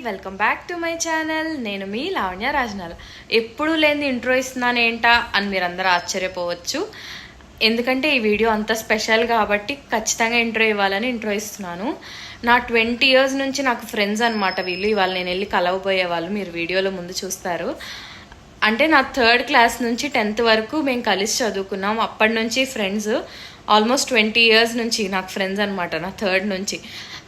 Welcome back to my channel. నేను మీ లావణ్య రాజనాల. ఎప్పుడు లేని ఇంట్రో ఇస్తున్నాను ఏంటా అని మీరందరూ ఆశ్చర్యపోవచ్చు. ఎందుకంటే ఈ వీడియో అంత స్పెషల్ కాబట్టి ఖచ్చితంగా ఇంట్రో ఇవ్వాలని ఇంట్రో ఇస్తున్నాను. నా 20 years నుంచి నాకు ఫ్రెండ్స్ అనమాట వీళ్ళు. ఇవాళ నేను వెళ్ళి కలవబోయే వాళ్ళు మీరు వీడియోలో ముందు చూస్తారు. అంటే నా 3rd class నుంచి 10th వరకు మేము కలిసి చదువుకున్నాం. అప్పటి నుంచి ఫ్రెండ్స్ ఆల్మోస్ట్ 20 years నుంచి నాకు ఫ్రెండ్స్ అనమాట. నా 3rd నుంచి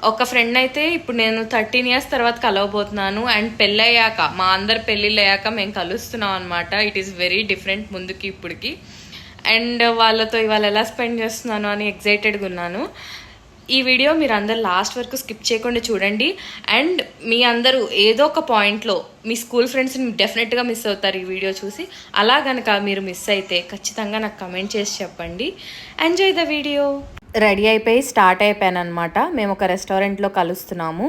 ఒక ఫ్రెండ్ అయితే ఇప్పుడు నేను 13 years తర్వాత కలవబోతున్నాను. అండ్ పెళ్ళయ్యాక మా అందరు పెళ్ళిళ్ళు అయ్యాక మేము కలుస్తున్నాం అనమాట. ఇట్ ఈస్ వెరీ డిఫరెంట్ ముందుకి ఇప్పటికి. అండ్ వాళ్ళతో ఇవాళ ఎలా స్పెండ్ చేస్తున్నాను అని ఎక్సైటెడ్గా ఉన్నాను. ఈ వీడియో మీరు అందరు లాస్ట్ వరకు స్కిప్ చేయకుండా చూడండి. అండ్ మీ అందరూ ఏదో ఒక పాయింట్లో మీ స్కూల్ ఫ్రెండ్స్ని డెఫినెట్గా మిస్ అవుతారు ఈ వీడియో చూసి. అలా కనుక మీరు మిస్ అయితే ఖచ్చితంగా నాకు కమెంట్ చేసి చెప్పండి. Enjoy the video. రెడీ అయిపోయి స్టార్ట్ అయిపోయాను అనమాట. మేము ఒక రెస్టారెంట్లో కలుస్తున్నాము.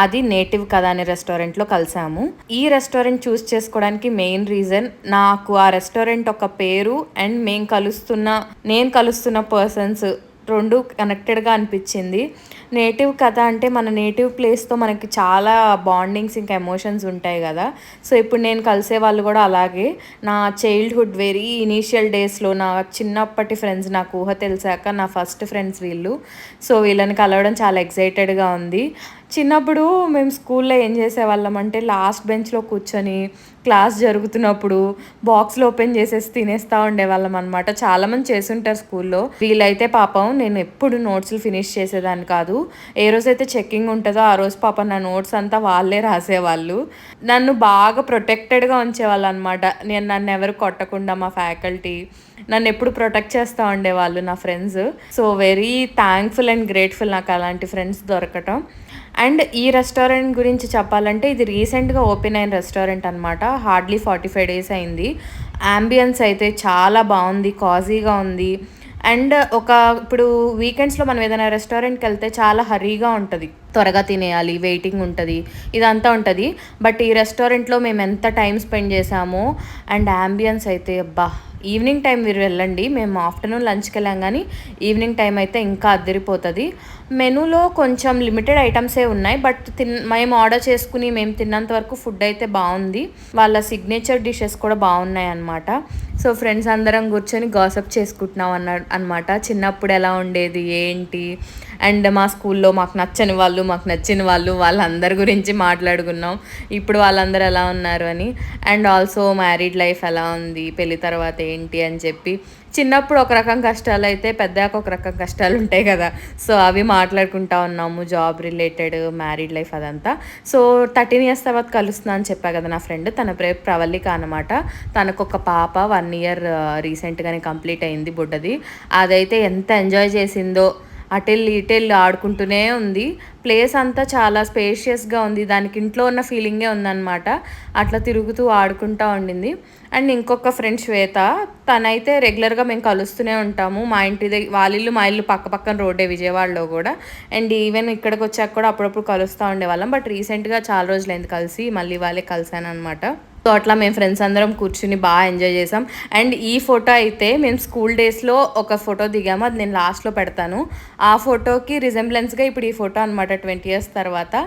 అది నేటివ్ కదా అనే రెస్టారెంట్లో కలిసాము. ఈ రెస్టారెంట్ చూస్ చేసుకోవడానికి మెయిన్ రీజన్ నాకు ఆ రెస్టారెంట్ ఒక పేరు అండ్ నేను కలుస్తున్న పర్సన్స్ రెండు కనెక్టెడ్గా అనిపించింది. నేటివ్ కథ అంటే మన నేటివ్ ప్లేస్తో మనకి చాలా బాండింగ్స్ ఇంకా ఎమోషన్స్ ఉంటాయి కదా. సో ఇప్పుడు నేను కలిసే వాళ్ళు కూడా అలాగే నా చైల్డ్హుడ్ వెరీ ఇనీషియల్ డేస్లో నా చిన్నప్పటి ఫ్రెండ్స్, నాకు ఊహ తెలిసాక నా ఫస్ట్ ఫ్రెండ్స్ వీళ్ళు. సో వీళ్ళని కలవడం చాలా ఎక్సైటెడ్గా ఉంది. చిన్నప్పుడు మేము స్కూల్లో ఏం చేసేవాళ్ళం అంటే లాస్ట్ బెంచ్లో కూర్చొని క్లాస్ జరుగుతున్నప్పుడు బాక్స్లో ఓపెన్ చేసేసి తినేస్తూ ఉండేవాళ్ళం అనమాట. చాలామంది చేసుంటారు స్కూల్లో. వీళ్ళైతే పాపం నేను ఎప్పుడు నోట్స్లు ఫినిష్ చేసేదాన్ని కాదు. ఏ రోజైతే చెక్కింగ్ ఉంటుందో ఆ రోజు పాపం నా నోట్స్ అంతా వాళ్ళే రాసేవాళ్ళు. నన్ను బాగా ప్రొటెక్టెడ్గా ఉంచేవాళ్ళు అనమాట. నన్ను ఎవరు కొట్టకుండా మా ఫ్యాకల్టీ నన్ను ఎప్పుడు ప్రొటెక్ట్ చేస్తూ ఉండేవాళ్ళు నా friends. So very thankful and grateful నాకు అలాంటి ఫ్రెండ్స్ దొరకటం. అండ్ ఈ రెస్టారెంట్ గురించి చెప్పాలంటే ఇది రీసెంట్గా ఓపెన్ అయిన రెస్టారెంట్ అనమాట. హార్డ్లీ 45 days అయింది. యాంబియన్స్ అయితే చాలా బాగుంది, కాజీగా ఉంది. అండ్ ఇప్పుడు వీకెండ్స్లో మనం ఏదైనా రెస్టారెంట్కి వెళ్తే చాలా హరీగా ఉంటుంది, త్వరగా తినేయాలి, వెయిటింగ్ ఉంటుంది, ఇదంతా ఉంటుంది. బట్ ఈ రెస్టారెంట్లో మేము ఎంత టైం స్పెండ్ చేసామో. అండ్ యాంబియన్స్ అయితే అబ్బా, ఈవినింగ్ టైం మీరు వెళ్ళండి. మేము ఆఫ్టర్నూన్ లంచ్కి వెళ్ళాం కానీ ఈవినింగ్ టైం అయితే ఇంకా అద్దరిపోతుంది. మెనూలో కొంచెం లిమిటెడ్ ఐటమ్సే ఉన్నాయి. బట్ మేము ఆర్డర్ చేసుకుని మేము తిన్నంత వరకు ఫుడ్ అయితే బాగుంది. వాళ్ళ సిగ్నేచర్ డిషెస్ కూడా బాగున్నాయి అన్నమాట. సో ఫ్రెండ్స్ అందరం కూర్చొని గాసిప్ చేసుకుంటున్నాం అన్నమాట. చిన్నప్పుడు ఎలా ఉండేది ఏంటి, అండ్ మా స్కూల్లో మాకు నచ్చని వాళ్ళు, మాకు నచ్చిన వాళ్ళు, వాళ్ళందరి గురించి మాట్లాడుకున్నాం. ఇప్పుడు వాళ్ళందరూ ఎలా ఉన్నారు అని. అండ్ ఆల్సో మ్యారీడ్ లైఫ్ ఎలా ఉంది, పెళ్లి తర్వాత ఏంటి అని చెప్పి. చిన్నప్పుడు ఒక రకం కష్టాలు అయితే పెద్దాక ఒక రకం కష్టాలు ఉంటాయి కదా. సో అవి మాట్లాడుకుంటా ఉన్నాము, జాబ్ రిలేటెడ్, మ్యారీడ్ లైఫ్ అదంతా. సో 13 years తర్వాత కలుస్తున్నా అని చెప్పా కదా నా ఫ్రెండ్. తన పేరు ప్రవల్లిక అనమాట. తనకు ఒక పాప 1 year రీసెంట్గానే కంప్లీట్ అయింది బుడ్డది. అదైతే ఎంత ఎంజాయ్ చేసిందో. ఇటెళ్ళి ఆడుకుంటూనే ఉంది. ప్లేస్ అంతా చాలా స్పేషియస్గా ఉంది. దానికి ఇంట్లో ఉన్న ఫీలింగే ఉందన్నమాట. అట్లా తిరుగుతూ ఆడుకుంటూ ఉండింది. అండ్ ఇంకొక ఫ్రెండ్ శ్వేత, తనైతే రెగ్యులర్గా మేము కలుస్తూనే ఉంటాము. మా ఇంటి దగ్గర వాళ్ళ ఇల్లు మా ఇల్లు పక్కన రోడ్డే విజయవాడలో కూడా. అండ్ ఈవెన్ ఇక్కడికి వచ్చాక కూడా అప్పుడప్పుడు కలుస్తూ ఉండేవాళ్ళం. బట్ రీసెంట్గా చాలా రోజులైంది కలిసి, మళ్ళీ వాళ్ళే కలిసాను అనమాట. సో అట్లా మేము ఫ్రెండ్స్ అందరం కూర్చుని బాగా ఎంజాయ్ చేసాం. అండ్ ఈ ఫోటో అయితే మేము స్కూల్ డేస్లో ఒక ఫోటో దిగాము, అది నేను లాస్ట్లో పెడతాను. ఆ ఫోటోకి రిజెంబ్లెన్స్గా ఇప్పుడు ఈ ఫోటో అనమాట 20 years తర్వాత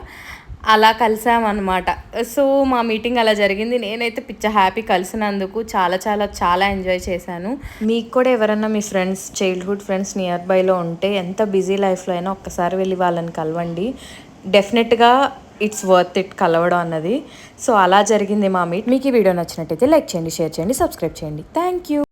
అలా కలిసామన్నమాట. సో మా మీటింగ్ అలా జరిగింది. నేనైతే హ్యాపీ కలిసినందుకు చాలా చాలా చాలా ఎంజాయ్ చేశాను. మీకు కూడా ఎవరన్నా మీ ఫ్రెండ్స్, చైల్డ్హుడ్ ఫ్రెండ్స్ నియర్ బైలో ఉంటే ఎంత బిజీ లైఫ్లో అయినా ఒక్కసారి వెళ్ళి వాళ్ళని కలవండి. డెఫినెట్గా ఇట్స్ వర్త్ ఇట్ కలవడం అన్నది. సో అలా జరిగింది మా మీట్. మీకు ఈ వీడియో నచ్చినట్టయితే లైక్ చేయండి, షేర్ చేయండి, సబ్స్క్రైబ్ చేయండి. Thank you.